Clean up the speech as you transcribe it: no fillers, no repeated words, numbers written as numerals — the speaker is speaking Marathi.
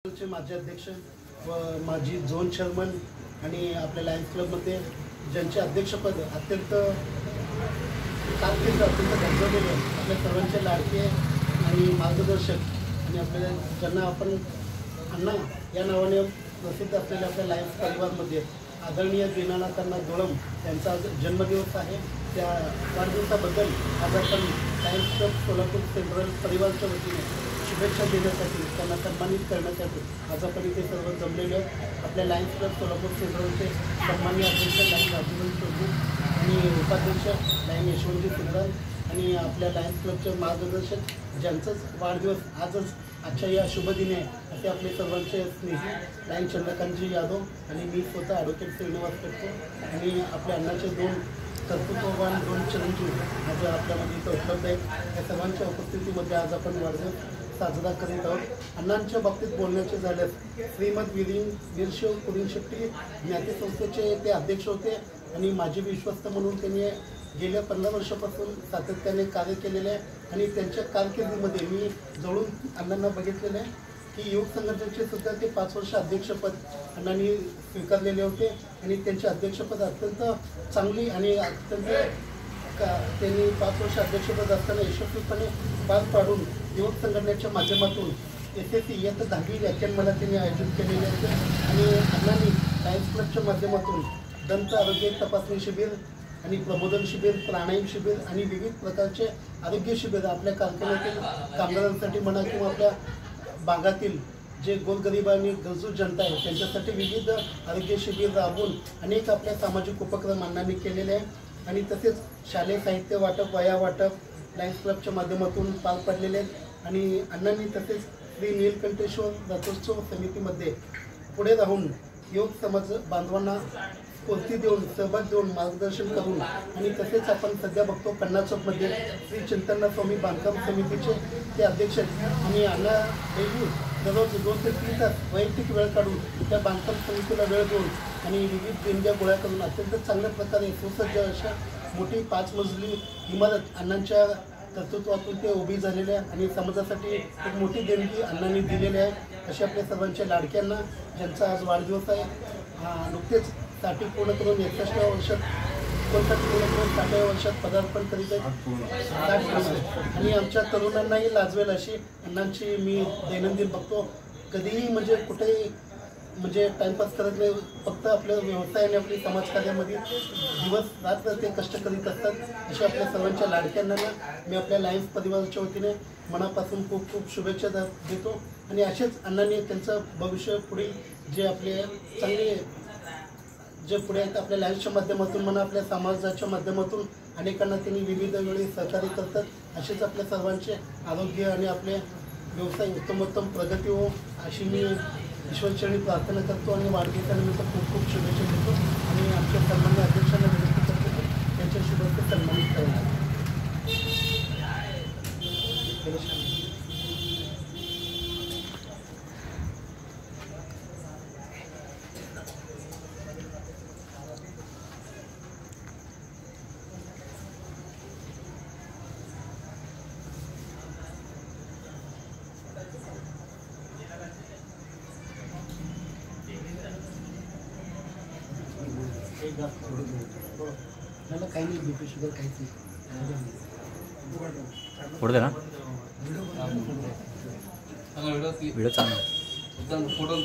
माझे अध्यक्ष व माजी झोन चेअरमन आणि आपल्या लायन्स क्लबमध्ये ज्यांचे अध्यक्षपद अत्यंत कारकीर्द अत्यंत गाजवलेले आपल्या सर्वांचे लाडके आणि मार्गदर्शक आणि आपल्या ज्यांना आपण अण्णा या नावाने प्रसिद्ध असलेल्या आपल्या लायन्स परिवारमध्ये आदरणीय दीनानाथांना दोळम यांचा आज जन्मदिवस आहे। त्या वाढदिवसाबद्दल आज आपण लायन्स क्लब सोलापूर सेंट्रल परिवारच्या वतीने शुभेच्छा देण्यासाठी त्यांना सन्मानित करण्यासाठी आज आपण इथे सर्व जमलेले आहोत। आपल्या लायन्स क्लब सोलापूर सेंट्रलचे सन्माननीय अध्यक्ष लाईन राजूभाई प्रभू आणि उपाध्यक्ष लाईन यशवंतजी सिंगराल आणि आपल्या लायन्स क्लबचे मार्गदर्शक ज्यांचाच वाढदिवस आजच आजच्या या शुभदिनी आहे असे आपले सर्वांचे स्नेही लाईन चंद्रकांतजी यादव आणि मी स्वतः ॲडव्होकेट श्रीनिवास करतो आणि आपल्या अण्णाचे दोन कर्तृत्ववान दोन चिरंजीव आज आपल्यामध्ये इथं उपलब्ध आहेत। या सर्वांच्या उपस्थितीमध्ये आज आपण वाढदिवस साजरा करीत आहोत। अण्णांच्या बाबतीत बोलण्याचे झाल्यास श्रीमद वीरशैव कुरिंशेट्टी ज्ञाती संस्थेचे ते अध्यक्ष होते आणि माझे विश्वस्त म्हणून त्यांनी गेल्या 15 वर्षापासून सातत्याने कार्य केलेले आहे आणि त्यांच्या कारकिर्दीमध्ये मी जवळून अण्णांना बघितलेलं आहे की युवक संघटनेचे सुद्धा ते 5 वर्ष अध्यक्षपद अण्णांनी स्वीकारलेले होते आणि त्यांचे अध्यक्षपद अत्यंत चांगली आणि अत्यंत त्यांनी 5 वर्ष अध्यक्षपद असताना यशस्वीपणे पार पाडून युवक संघटनेच्या माध्यमातून SSC इयत्ता 10वी व्याख्यानमाला त्यांनी आयोजित केलेले होते आणि अण्णांनी लायन्स क्लबच्या माध्यमातून दंत आरोग्य तपासणी शिबिर आणि प्रबोधन शिबिर प्राणायाम शिबिर आणि विविध प्रकारचे आरोग्य शिबिर आपल्या कारखान्यातील कामगारांसाठी म्हणा किंवा आपल्या भागातील जे गोरगरीब आणि गरजू जनता आहे त्यांच्यासाठी विविध आरोग्य शिबिर राबवून अनेक आपल्या सामाजिक उपक्रम अण्णांनी केलेले आहे आणि तसेच शालेय साहित्य वाटप वया वाटप लायन्स क्लबच्या माध्यमातून पार पडलेले आहेत आणि अण्णांनी तसेच श्री नीलकंठेश्वर रथोत्सव समितीमध्ये पुढे राहून युवक समाज बांधवांना स्फूर्ती देऊन सहभाग देऊन मार्गदर्शन करून आणि तसेच आपण सध्या बघतो पन्ना चौकमध्ये श्री चिंतननाथ स्वामी बांधकाम समितीचे ते अध्यक्ष आणि अण्णा डेली दररोज 2 ते 3 तास वैयक्तिक वेळ काढून त्या बांधकाम समितीला वेळ देऊन आणि विविध देणग्या गोळा करून अत्यंत चांगल्या प्रकारे सुसज्ज अशा मोठी 5 मजली इमारत अण्णांच्या कर्तृत्वातून ते उभी झालेले आहे आणि समाजासाठी एक मोठी देणगी अण्णांनी दिलेली आहे। अशा आपल्या सर्वांच्या लाडक्यांना ज्यांचा आज वाढदिवस आहे नुकतेच 60 पूर्ण करून 61व्या वर्षात 59 पूर्ण करून 60व्या वर्षात पदार्पण करीत आहेत आणि आमच्या तरुणांनाही लाजवेल अशी अण्णांची मी दैनंदिन बघतो। कधीही म्हणजे कुठेही म्हणजे टाइमपास करत नाही, फक्त आपल्या व्यवसायाने आपली समाजकार्यामध्ये दिवस रात्र ते कष्ट करीत असतात। अशा आपल्या सर्वांच्या लाडक्यांना मी आपल्या लायन्स परिवाराच्या वतीने मनापासून खूप खूप शुभेच्छा देतो आणि असेच अण्णांनी त्यांचं भविष्य पुढील जे आपले चांगले जे पुढे आहेत आपल्या लायन्सच्या माध्यमातून म्हणा आपल्या समाजाच्या माध्यमातून अनेकांना त्यांनी विविध वेळी सहकार्य करतात। असेच आपल्या सर्वांचे आरोग्य आणि आपले व्यवसाय उत्तमोत्तम प्रगती हो अशी मी ईश्वरचरणी प्रार्थना करतो आणि वाढदिवसानिमित्त खूप खूप शुभेच्छा देतो आणि आमच्या सन्माननीय अध्यक्षांना विनंती करतो की त्यांच्या शुभेच्छा सन्मानित करायला। मला काही नाही बीपी शुगर काहीच नाही पुढे ना व्हिडिओ चांगला फोटो